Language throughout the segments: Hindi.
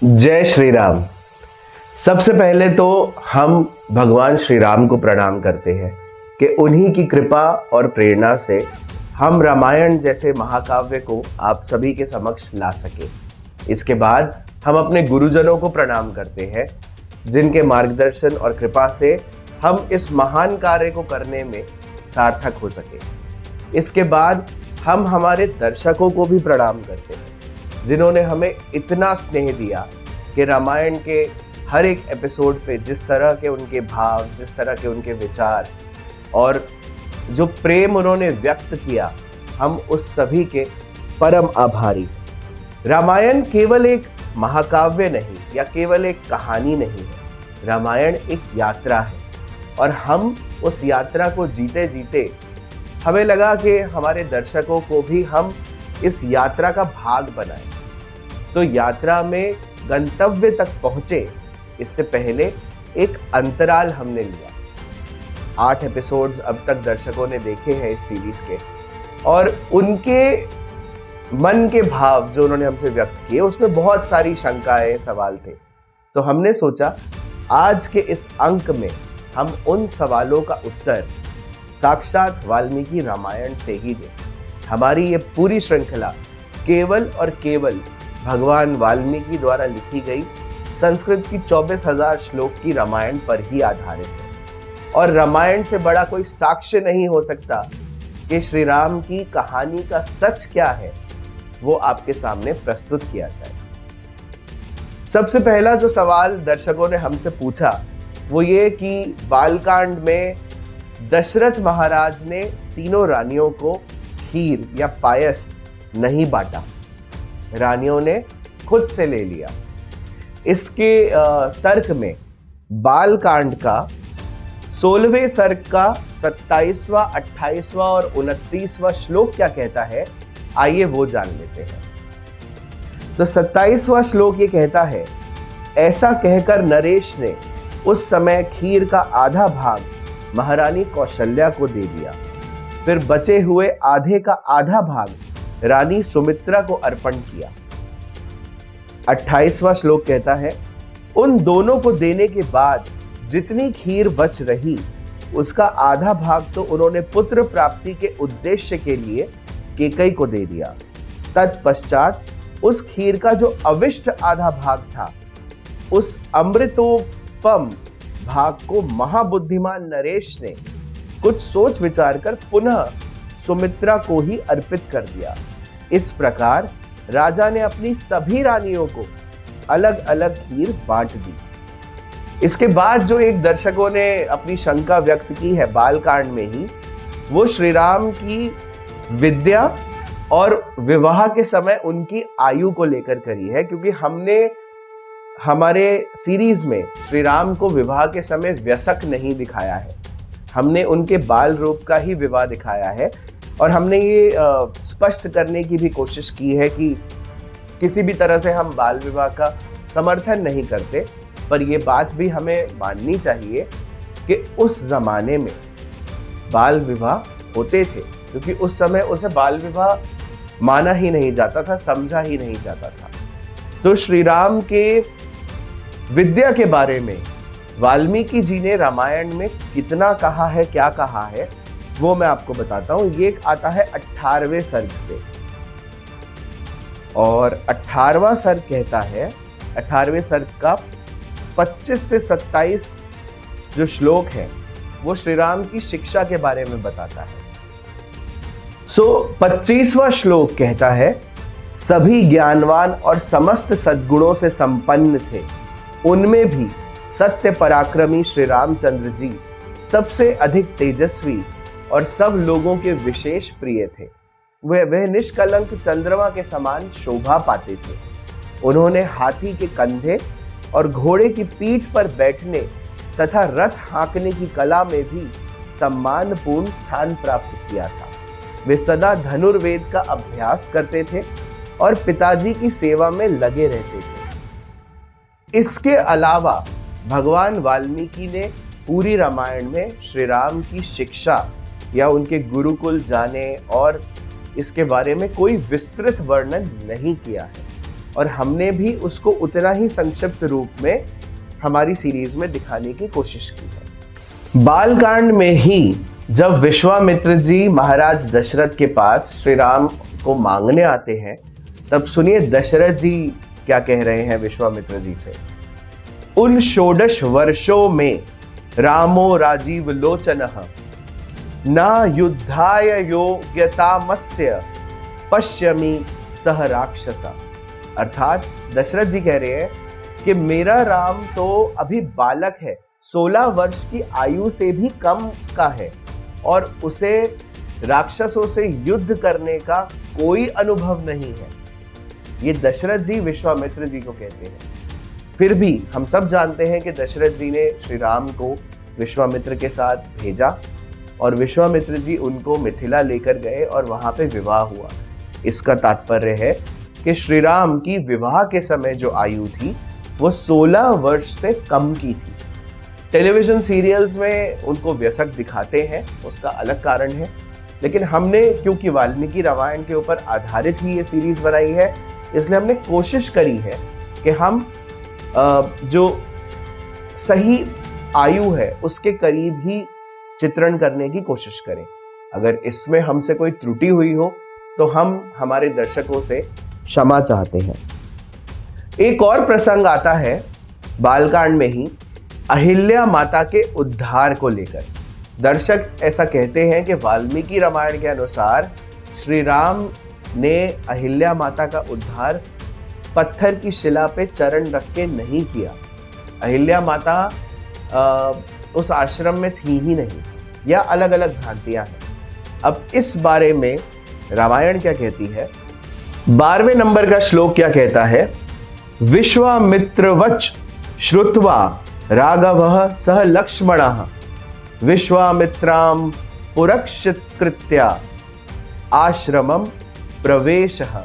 जय श्री राम। सबसे पहले तो हम भगवान श्री राम को प्रणाम करते हैं कि उन्हीं की कृपा और प्रेरणा से हम रामायण जैसे महाकाव्य को आप सभी के समक्ष ला सके। इसके बाद हम अपने गुरुजनों को प्रणाम करते हैं जिनके मार्गदर्शन और कृपा से हम इस महान कार्य को करने में सार्थक हो सके। इसके बाद हम हमारे दर्शकों को भी प्रणाम करते हैं जिन्होंने हमें इतना स्नेह दिया कि रामायण के हर एक एपिसोड पे जिस तरह के उनके भाव, जिस तरह के उनके विचार और जो प्रेम उन्होंने व्यक्त किया, हम उस सभी के परम आभारी। रामायण केवल एक महाकाव्य नहीं या केवल एक कहानी नहीं है, रामायण एक यात्रा है और हम उस यात्रा को जीते जीते हमें लगा कि हमारे दर्शकों को भी हम इस यात्रा का भाग बनाएं। तो यात्रा में गंतव्य तक पहुंचे इससे पहले एक अंतराल हमने लिया। 8 एपिसोड्स अब तक दर्शकों ने देखे हैं इस सीरीज के और उनके मन के भाव जो उन्होंने हमसे व्यक्त किए उसमें बहुत सारी शंकाएं, सवाल थे। तो हमने सोचा आज के इस अंक में हम उन सवालों का उत्तर साक्षात वाल्मीकि रामायण से ही दें। हमारी ये पूरी श्रृंखला केवल और केवल भगवान वाल्मीकि द्वारा लिखी गई संस्कृत की 24,000 श्लोक की रामायण पर ही आधारित है और रामायण से बड़ा कोई साक्ष्य नहीं हो सकता कि श्री राम की कहानी का सच क्या है, वो आपके सामने प्रस्तुत किया जाए। सबसे पहला जो सवाल दर्शकों ने हमसे पूछा वो ये कि बालकांड में दशरथ महाराज ने तीनों रानियों को खीर या पायस नहीं बांटा, रानियों ने खुद से ले लिया। इसके तर्क में बालकांड का 16वें सर्ग का 27वां, 28वां और 29वां श्लोक क्या कहता है, आइए वो जान लेते हैं। तो 27वां श्लोक ये कहता है, ऐसा कहकर नरेश ने उस समय खीर का आधा भाग महारानी कौशल्या को दे दिया, फिर बचे हुए आधे का आधा भाग रानी सुमित्रा को अर्पण किया। 28वां श्लोक कहता है, उन दोनों को देने के बाद जितनी खीर बच रही उसका आधा भाग तो उन्होंने पुत्र प्राप्ति के उद्देश्य के लिए केकई को दे दिया। तत्पश्चात उस खीर का जो अविष्ट आधा भाग था उस अमृतोपम भाग को महाबुद्धिमान नरेश ने कुछ सोच विचार कर पुनः सुमित्रा को ही अर्पित कर दिया। इस प्रकार राजा ने अपनी सभी रानियों को अलग अलग खीर बांट दी। इसके बाद जो एक दर्शकों ने अपनी शंका व्यक्त की है बालकांड में ही, वो श्री राम की विद्या और विवाह के समय उनकी आयु को लेकर करी है, क्योंकि हमने हमारे सीरीज में श्री राम को विवाह के समय व्यसक नहीं दिखाया है, हमने उनके बाल रूप का ही विवाह दिखाया है। और हमने ये स्पष्ट करने की भी कोशिश की है कि किसी भी तरह से हम बाल विवाह का समर्थन नहीं करते, पर ये बात भी हमें माननी चाहिए कि उस जमाने में बाल विवाह होते थे, क्योंकि उस समय उसे बाल विवाह माना ही नहीं जाता था, समझा ही नहीं जाता था। तो श्री राम के विद्या के बारे में वाल्मीकि जी ने रामायण में कितना कहा है, क्या कहा है, वो मैं आपको बताता हूं। ये आता है 18वें सर्ग से और 18वां सर्ग कहता है, 18वें सर्ग का 25 से 27 जो श्लोक है वो श्री राम की शिक्षा के बारे में बताता है। 25वां श्लोक कहता है, सभी ज्ञानवान और समस्त सद्गुणों से संपन्न थे, उनमें भी सत्य पराक्रमी श्री रामचंद्र जी सबसे अधिक तेजस्वी और सब लोगों के विशेष प्रिय थे। वह निष्कलंक चंद्रमा के समान शोभा पाते थे। उन्होंने हाथी के कंधे और घोड़े की पीठ पर बैठने तथा रथ हाँकने की कला में भी सम्मानपूर्ण स्थान प्राप्त किया था। वे सदा धनुर्वेद का अभ्यास करते थे और पिताजी की सेवा में लगे रहते थे। इसके अलावा भगवान वाल्मीकि ने पूरी रामायण में श्री राम की शिक्षा या उनके गुरुकुल जाने और इसके बारे में कोई विस्तृत वर्णन नहीं किया है। और हमने भी उसको उतना ही संक्षिप्त रूप में हमारी सीरीज में दिखाने की कोशिश की है। बालकांड में ही जब विश्वामित्र जी महाराज दशरथ के पास श्री राम को मांगने आते हैं, तब सुनिए दशरथ जी क्या कह रहे हैं विश्वामित्र जी से। उन 16 वर्षों में रामो राजीव लोचनः न युद्धाय योग्यतामस्य पश्यमि सह राक्षसा। अर्थात दशरथ जी कह रहे हैं कि मेरा राम तो अभी बालक है, 16 वर्ष की आयु से भी कम का है और उसे राक्षसों से युद्ध करने का कोई अनुभव नहीं है। ये दशरथ जी विश्वामित्र जी को कहते हैं। फिर भी हम सब जानते हैं कि दशरथ जी ने श्री राम को विश्वामित्र के साथ भेजा और विश्वामित्र जी उनको मिथिला लेकर गए और वहां पे विवाह हुआ। इसका तात्पर्य है कि श्री राम की विवाह के समय जो आयु थी वो 16 वर्ष से कम की थी। टेलीविजन सीरियल्स में उनको वयस्क दिखाते हैं, उसका अलग कारण है, लेकिन हमने क्योंकि वाल्मीकि रामायण के ऊपर आधारित ही ये सीरीज बनाई है, इसलिए हमने कोशिश करी है कि हम जो सही आयु है उसके करीब ही चित्रण करने की कोशिश करें। अगर इसमें हमसे कोई त्रुटि हुई हो तो हम हमारे दर्शकों से क्षमा चाहते हैं। एक और प्रसंग आता है बालकांड में ही, अहिल्या माता के उद्धार को लेकर। दर्शक ऐसा कहते हैं कि वाल्मीकि रामायण के अनुसार श्री राम ने अहिल्या माता का उद्धार पत्थर की शिला पे चरण रख के नहीं किया। अहिल्या माता उस आश्रम में थी ही नहीं, या अलग अलग भ्रांतियां हैं। अब इस बारे में रामायण क्या कहती है, 12वें नंबर का श्लोक क्या कहता है, विश्वामित्रवच श्रुत्वा राघवः सह लक्ष्मणः विश्वामित्रां पुरस्कृत्य आश्रमं प्रवेशः।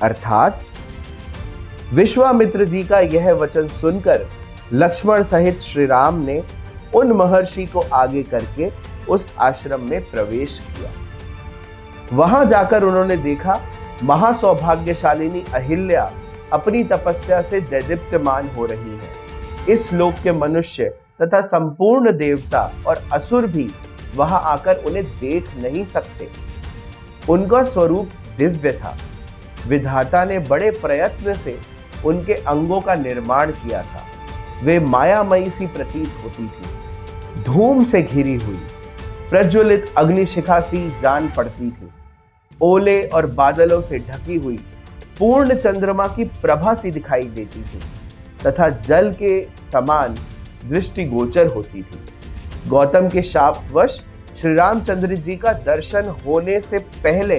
अर्थात विश्वामित्र जी का यह वचन सुनकर लक्ष्मण सहित श्री राम ने उन महर्षि को आगे करके उस आश्रम में प्रवेश किया। वहां जाकर उन्होंने देखा महासौभाग्यशालिनी अहिल्या अपनी तपस्या से दैदीप्यमान हो रही है। इस लोक के मनुष्य तथा संपूर्ण देवता और असुर भी वहां आकर उन्हें देख नहीं सकते। उनका स्वरूप दिव्य था। विधाता ने बड़े प्रयत्न से उनके अंगों का निर्माण किया था। वे मायामयी सी प्रतीत होती थी, धूम से घिरी हुई, प्रज्वलित अग्निशिखा सी जान पड़ती थी, ओले और बादलों से ढकी हुई पूर्ण चंद्रमा की प्रभा सी दिखाई देती थी तथा जल के समान दृष्टिगोचर होती थी। गौतम के शापवश श्री रामचंद्र जी का दर्शन होने से पहले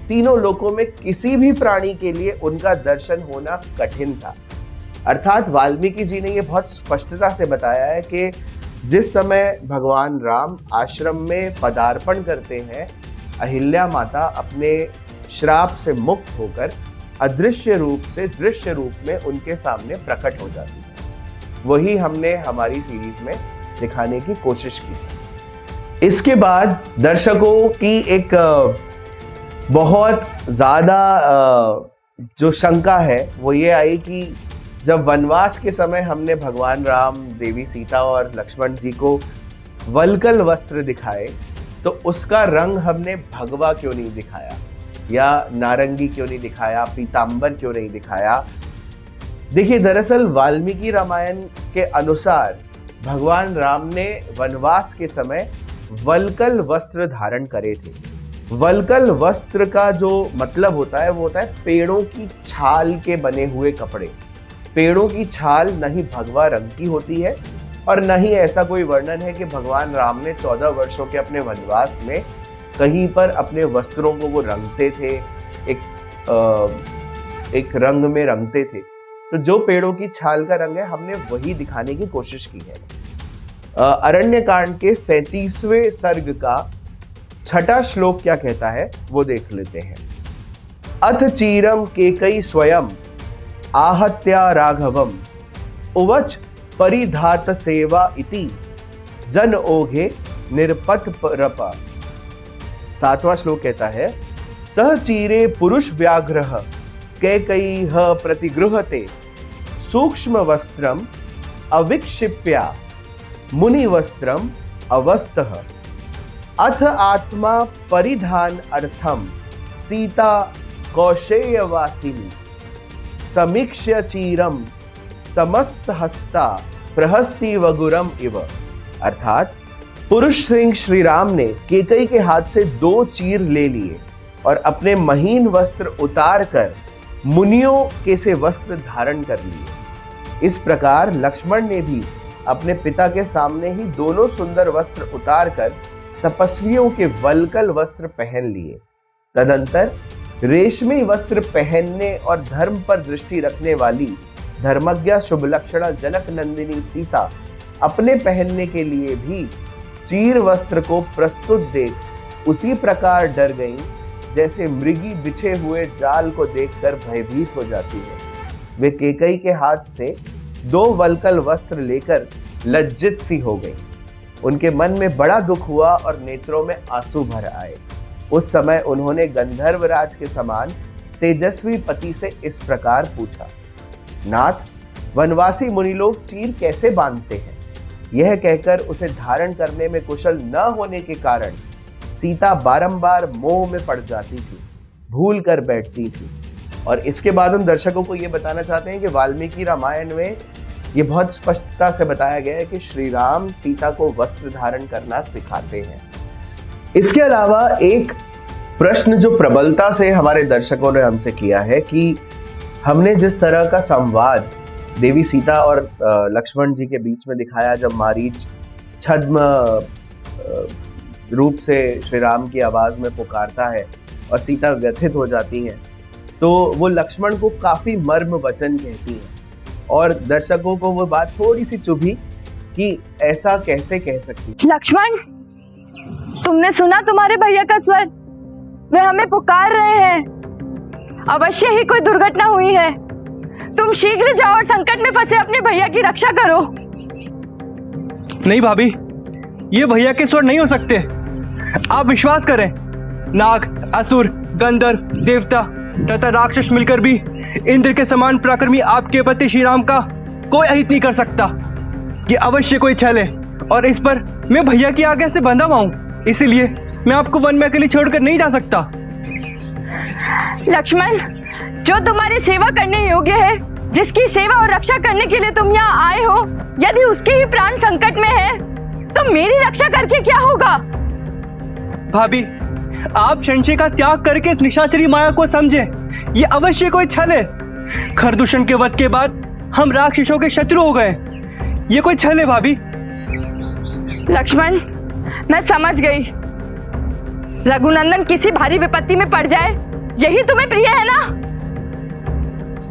तीनों लोकों में किसी भी प्राणी के लिए उनका दर्शन होना कठिन था। अर्थात वाल्मीकि जी ने यह बहुत स्पष्टता से बताया है कि जिस समय भगवान राम आश्रम में पदार्पण करते हैं, अहिल्या माता अपने श्राप से मुक्त होकर अदृश्य रूप से दृश्य रूप में उनके सामने प्रकट हो जाती है। वही हमने हमारी सीरीज में दिखाने की कोशिश की। इसके बाद दर्शकों की एक बहुत ज़्यादा जो शंका है वो ये आई कि जब वनवास के समय हमने भगवान राम, देवी सीता और लक्ष्मण जी को वल्कल वस्त्र दिखाए तो उसका रंग हमने भगवा क्यों नहीं दिखाया, या नारंगी क्यों नहीं दिखाया, पीतांबर क्यों नहीं दिखाया। देखिए, दरअसल वाल्मीकि रामायण के अनुसार भगवान राम ने वनवास के समय वल्कल वस्त्र धारण करे थे। वल्कल वस्त्र का जो मतलब होता है वो होता है पेड़ों की छाल के बने हुए कपड़े। पेड़ों की छाल न ही भगवा रंग की होती है और न ही ऐसा कोई वर्णन है कि भगवान राम ने 14 वर्षों के अपने वनवास में कहीं पर अपने वस्त्रों को वो रंगते थे, एक रंग में रंगते थे। तो जो पेड़ों की छाल का रंग है हमने वही दिखाने की कोशिश की है। अरण्य कांड के 37वें सर्ग का 6वां श्लोक क्या कहता है वो देख लेते हैं। अथ चीरम केकई स्वयं आहत्या राघवम उवच परिधात सेवा इति जन ओघे निर्पत परपा। 7वां श्लोक कहता है, सह चीरे पुरुष व्याघ्रः कैकयीह प्रतिगृहते सूक्ष्म वस्त्रम अविक्षिप्या मुनिवस्त्रम अवस्तः अथ आत्मा परिधान अर्थम सीता कौशेयवासिनी समीक्ष्य चीरम समस्त हस्ता प्रहस्ती वगुरम इव। अर्थात पुरुष सिंह श्री राम ने कैकई के हाथ से 2 चीर ले लिए और अपने महीन वस्त्र उतार कर मुनियों के से वस्त्र धारण कर लिए। इस प्रकार लक्ष्मण ने भी अपने पिता के सामने ही दोनों सुंदर वस्त्र उतार कर तपस्वियों के वल्कल वस्त्र पहन लिए। तदंतर रेशमी वस्त्र पहनने और धर्म पर दृष्टि रखने वाली धर्मज्ञा शुभ लक्षणा जनक नंदिनी सीता अपने पहनने के लिए भी चीर वस्त्र को प्रस्तुत देख उसी प्रकार डर गईं जैसे मृगी बिछे हुए जाल को देखकर भयभीत हो जाती है। वे कैकई के हाथ से 2 वल्कल वस्त्र लेकर लज्जित सी हो गई। उनके मन में बड़ा दुख हुआ और नेत्रों में आंसू भर आए। उस समय उन्होंने गंधर्वराज के समान तेजस्वी पति से इस प्रकार पूछा, नाथ, वनवासी मुनि लोग चीर कैसे बांधते हैं? यह कहकर उसे धारण करने में कुशल न होने के कारण सीता बारंबार मोह में पड़ जाती थी, भूल कर बैठती थी। और इसके बाद हम दर्शकों को यह बताना चाहते हैं कि वाल्मीकि रामायण में ये बहुत स्पष्टता से बताया गया है कि श्री राम सीता को वस्त्र धारण करना सिखाते हैं। इसके अलावा एक प्रश्न जो प्रबलता से हमारे दर्शकों ने हमसे किया है कि हमने जिस तरह का संवाद देवी सीता और लक्ष्मण जी के बीच में दिखाया, जब मारीच छद्म रूप से श्री राम की आवाज में पुकारता है और सीता व्यथित हो जाती हैं, तो वो लक्ष्मण को काफी मर्म वचन कहती हैं और दर्शकों को वो बात थोड़ी सी चुभी कि ऐसा कैसे कह सकती। लक्ष्मण, तुमने सुना तुम्हारे भैया का स्वर? वे हमें पुकार रहे हैं। अवश्य ही कोई दुर्घटना हुई है। तुम शीघ्र जाओ और संकट में फंसे अपने भैया की रक्षा करो। नहीं भाभी, ये भैया के स्वर नहीं हो सकते। आप विश्वास करें, नाग, असुर, गंधर्व, देवता तथा राक्षस मिलकर भी इंद्र के समान पराक्रमी आपके पति श्री राम का कोई अहित नहीं कर सकता। ये अवश्य कोई छल है और इस पर मैं भैया की आज्ञा से बंधा हुआ हूं, इसीलिए मैं आपको वन में अकेले छोड़कर नहीं जा सकता। लक्ष्मण, जो तुम्हारी सेवा करने योग्य है, जिसकी सेवा और रक्षा करने के लिए तुम यहाँ आए हो, यदि उसके ही प्राण संकट में है तो मेरी रक्षा करके क्या होगा? भाभी, आप संशय का त्याग करके इस निशाचरी माया को समझें। ये अवश्य कोई छल है। खरदूषण के वध के बाद हम राक्षसों के शत्रु हो गए। ये कोई छल है भाभी। लक्ष्मण, मैं समझ गई। रघुनंदन किसी भारी विपत्ति में पड़ जाए, यही तुम्हें प्रिय है ना?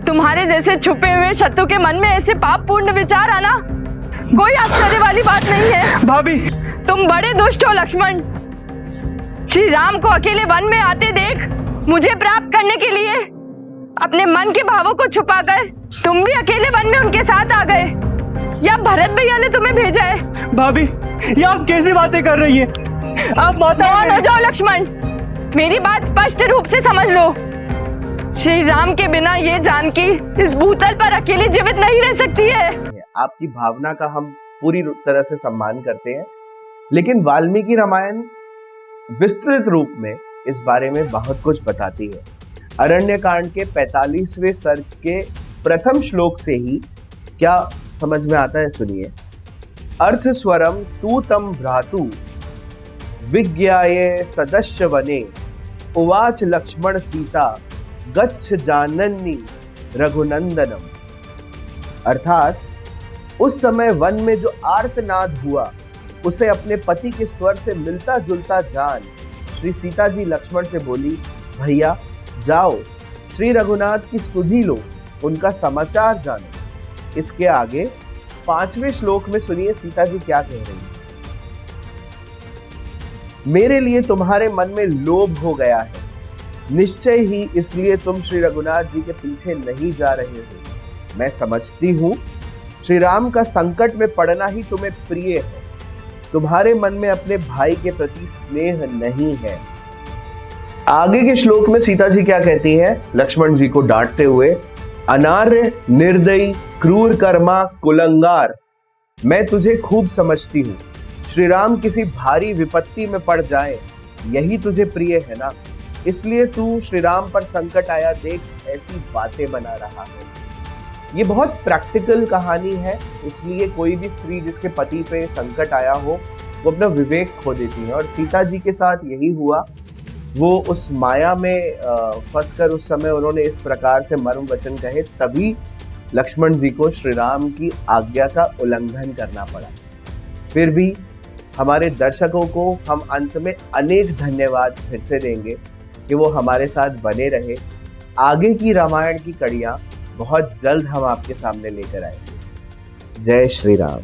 तुम्हारे जैसे छुपे हुए शत्रु के मन में ऐसे पापपूर्ण विचार आना कोई आश्चर्य वाली बात नहीं है। भाभी, तुम बड़े दुष्ट हो लक्ष्मण। श्री राम को अकेले वन में आते देख मुझे प्राप्त करने के लिए अपने मन के भावों को छुपाकर तुम भी अकेले वन में उनके साथ आ गए, या भरत भैया ने तुम्हें भेजा है? भाभी, ये आप कैसी बातें कर रही हैं? आप माता हो जाओ लक्ष्मण, मेरी बात स्पष्ट रूप से समझ लो। श्री राम के बिना ये जानकी इस भूतल पर अकेली जीवित नहीं रह सकती है। आपकी भावना का हम पूरी तरह से सम्मान करते हैं, लेकिन वाल्मीकि रामायण विस्तृत रूप में इस बारे में बहुत कुछ बताती है। अरण्यकांड के 45वें सर्ग के प्रथम श्लोक से ही क्या समझ में आता है, सुनिए। अर्थ स्वरम तू तम भ्रातु विज्ञाये सदस्य वने उवाच लक्ष्मण सीता गच्छ जानन्नी रघुनंदनम। अर्थात उस समय वन में जो आर्तनाद हुआ उसे अपने पति के स्वर से मिलता जुलता जान श्री सीता जी लक्ष्मण से बोली, भैया जाओ, श्री रघुनाथ की सुधि लो, उनका समाचार जानो। इसके आगे 5वें श्लोक में सुनिए सीता जी क्या कह रही है। मेरे लिए तुम्हारे मन में लोभ हो गया है, निश्चय ही इसलिए तुम श्री रघुनाथ जी के पीछे नहीं जा रहे हो। मैं समझती हूँ श्री राम का संकट में पड़ना ही तुम्हें प्रिय है। तुम्हारे मन में अपने भाई के प्रति स्नेह नहीं है। आगे के श्लोक में सीता जी क्या कहती है लक्ष्मण जी को डांटते हुए, अनार्य, निर्दयी, क्रूर कर्मा, कुलंगार, मैं तुझे खूब समझती हूँ। श्री राम किसी भारी विपत्ति में पड़ जाए यही तुझे प्रिय है ना, इसलिए तू श्री राम पर संकट आया देख ऐसी बातें बना रहा है। ये बहुत प्रैक्टिकल कहानी है, इसलिए कोई भी स्त्री जिसके पति पे संकट आया हो वो अपना विवेक खो देती है, और सीता जी के साथ यही हुआ। वो उस माया में फंसकर उस समय उन्होंने इस प्रकार से मर्म वचन कहे, तभी लक्ष्मण जी को श्री राम की आज्ञा का उल्लंघन करना पड़ा। फिर भी हमारे दर्शकों को हम अंत में अनेक धन्यवाद फिर से देंगे कि वो हमारे साथ बने रहे। आगे की रामायण की कड़ियाँ बहुत जल्द हम आपके सामने लेकर आएंगे। जय श्री राम।